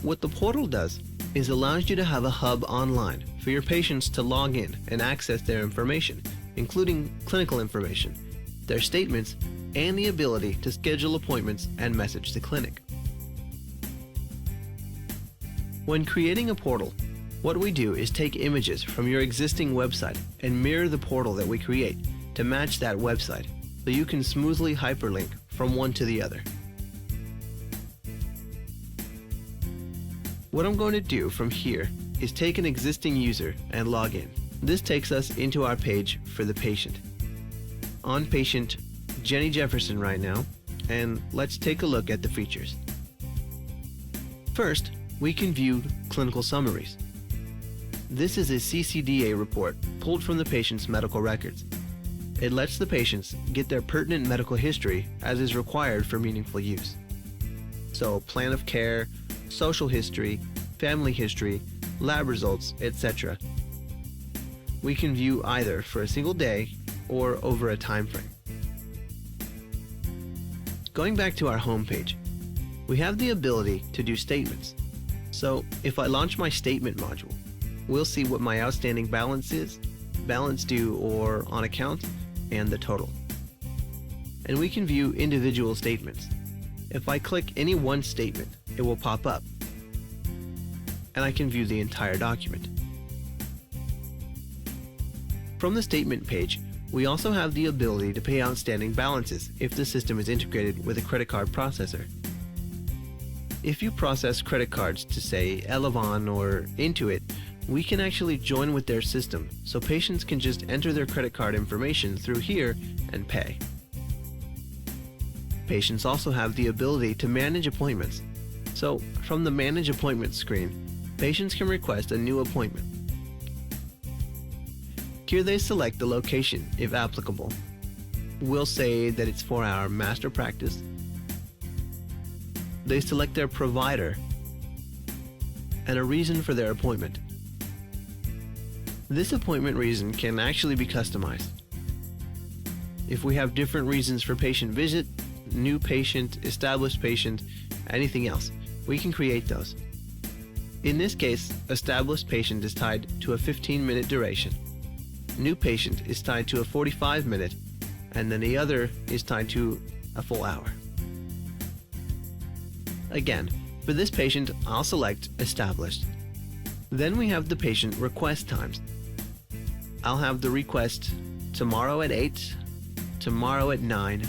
What the portal does is allows you to have a hub online for your patients to log in and access their information, including clinical information, their statements, and the ability to schedule appointments and message the clinic. When creating a portal, what we do is take images from your existing website and mirror the portal that we create to match that website, so you can smoothly hyperlink from one to the other. What I'm going to do from here is take an existing user and log in. This takes us into our page for the patient. On patient Jenny Jefferson right now, and let's take a look at the features. First, we can view clinical summaries. This is a CCDA report pulled from the patient's medical records. It lets the patients get their pertinent medical history as is required for meaningful use. So, plan of care, social history, family history, lab results, etc. We can view either for a single day or over a time frame. Going back to our home page, we have the ability to do statements. So if I launch my statement module, we'll see what my outstanding balance is, balance due or on account, and the total. And we can view individual statements. If I click any one statement, it will pop up, and I can view the entire document. From the statement page, we also have the ability to pay outstanding balances if the system is integrated with a credit card processor. If you process credit cards to, say, Elevon or Intuit, we can actually join with their system, so patients can just enter their credit card information through here and pay. Patients also have the ability to manage appointments. So, from the Manage Appointments screen, patients can request a new appointment. Here they select the location, if applicable. We'll say that it's for our master practice. They select their provider and a reason for their appointment. This appointment reason can actually be customized. If we have different reasons for patient visit, new patient, established patient, anything else, we can create those. In this case, established patient is tied to a 15-minute duration. New patient is tied to a 45-minute, and then the other is tied to a full hour. Again, for this patient, I'll select established. Then we have the patient request times. I'll have the request tomorrow at 8, tomorrow at 9,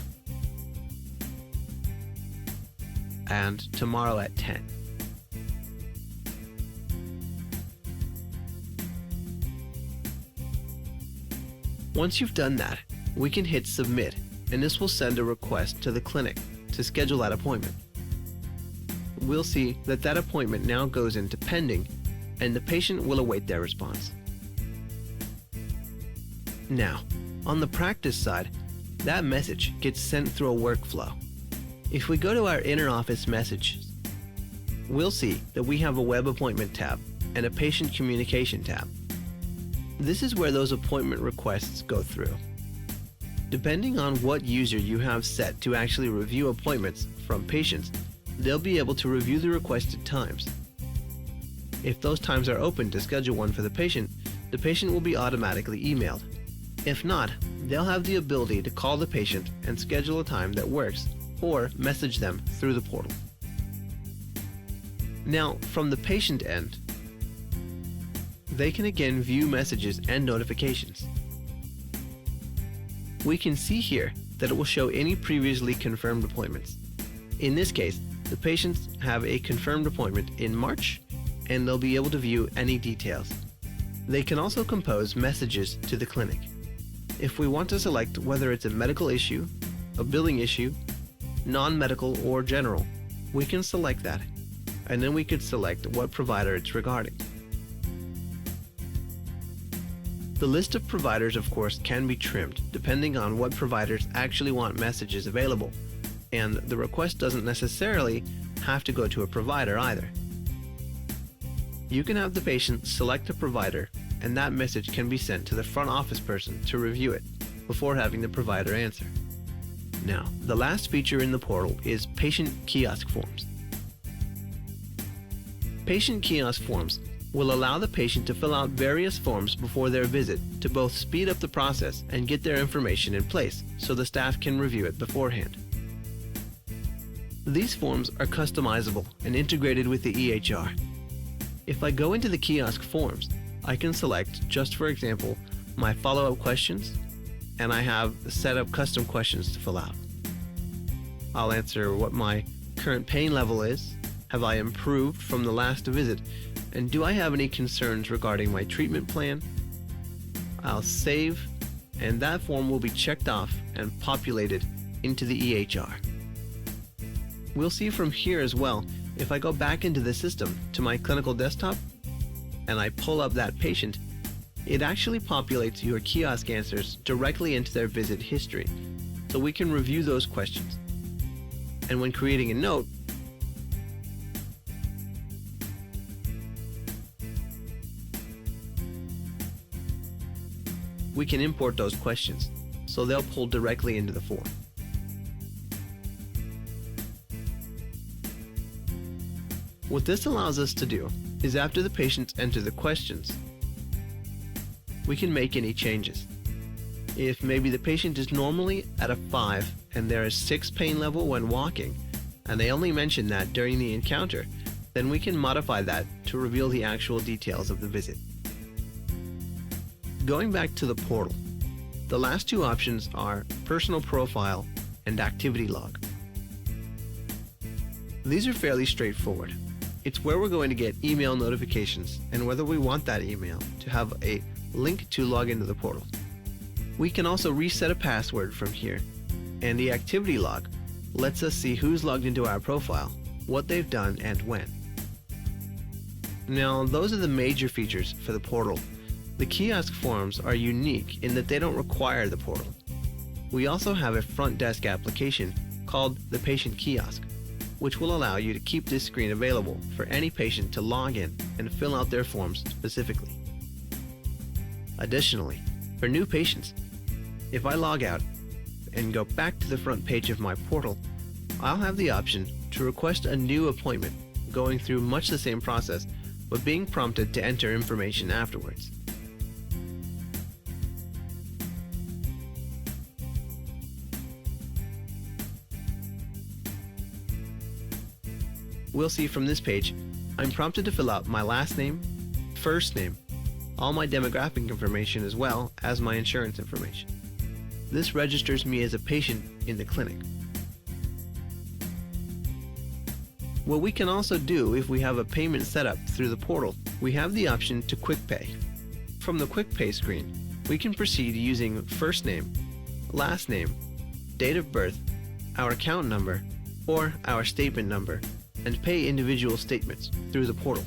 and tomorrow at 10. Once you've done that, we can hit submit, and this will send a request to the clinic to schedule that appointment. We'll see that that appointment now goes into pending, and the patient will await their response. Now, on the practice side, that message gets sent through a workflow. If we go to our inner office messages, we'll see that we have a web appointment tab and a patient communication tab. This is where those appointment requests go through. Depending on what user you have set to actually review appointments from patients, they'll be able to review the requested times. If those times are open to schedule one for the patient will be automatically emailed. If not, they'll have the ability to call the patient and schedule a time that works, or message them through the portal. Now, from the patient end, they can again view messages and notifications. We can see here that it will show any previously confirmed appointments. In this case, the patients have a confirmed appointment in March, and they'll be able to view any details. They can also compose messages to the clinic. If we want to select whether it's a medical issue, a billing issue, non-medical, or general, we can select that, and then we could select what provider it's regarding. The list of providers, of course, can be trimmed depending on what providers actually want messages available, and the request doesn't necessarily have to go to a provider either. You can have the patient select a provider, and that message can be sent to the front office person to review it before having the provider answer. Now, the last feature in the portal is patient kiosk forms. Patient kiosk forms will allow the patient to fill out various forms before their visit to both speed up the process and get their information in place so the staff can review it beforehand. These forms are customizable and integrated with the EHR. If I go into the kiosk forms, I can select, just for example, my follow-up questions, and I have set up custom questions to fill out. I'll answer what my current pain level is, have I improved from the last visit, and do I have any concerns regarding my treatment plan? I'll save, and that form will be checked off and populated into the EHR. We'll see from here as well, if I go back into the system to my clinical desktop and I pull up that patient, it actually populates your kiosk answers directly into their visit history, so we can review those questions. And when creating a note, we can import those questions, so they'll pull directly into the form. What this allows us to do is, after the patients enter the questions, we can make any changes. If maybe the patient is normally at a 5 and there is 6 pain level when walking, and they only mention that during the encounter, then we can modify that to reveal the actual details of the visit. Going back to the portal, the last two options are personal profile and activity log. These are fairly straightforward. It's where we're going to get email notifications and whether we want that email to have a link to log into the portal. We can also reset a password from here, and the activity log lets us see who's logged into our profile, what they've done, and when. Now, those are the major features for the portal. The kiosk forms are unique in that they don't require the portal. We also have a front desk application called the Patient Kiosk, which will allow you to keep this screen available for any patient to log in and fill out their forms specifically. Additionally, for new patients, if I log out and go back to the front page of my portal, I'll have the option to request a new appointment, going through much the same process, but being prompted to enter information afterwards. We'll see from this page, I'm prompted to fill out my last name, first name, all my demographic information as well as my insurance information. This registers me as a patient in the clinic. What we can also do if we have a payment set up through the portal, we have the option to quick pay. From the quick pay screen, we can proceed using first name, last name, date of birth, our account number, or our statement number, and pay individual statements through the portal.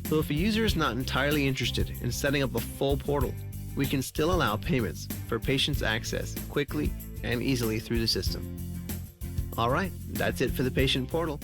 So if a user is not entirely interested in setting up a full portal, we can still allow payments for patients' access quickly and easily through the system. Alright, that's it for the patient portal.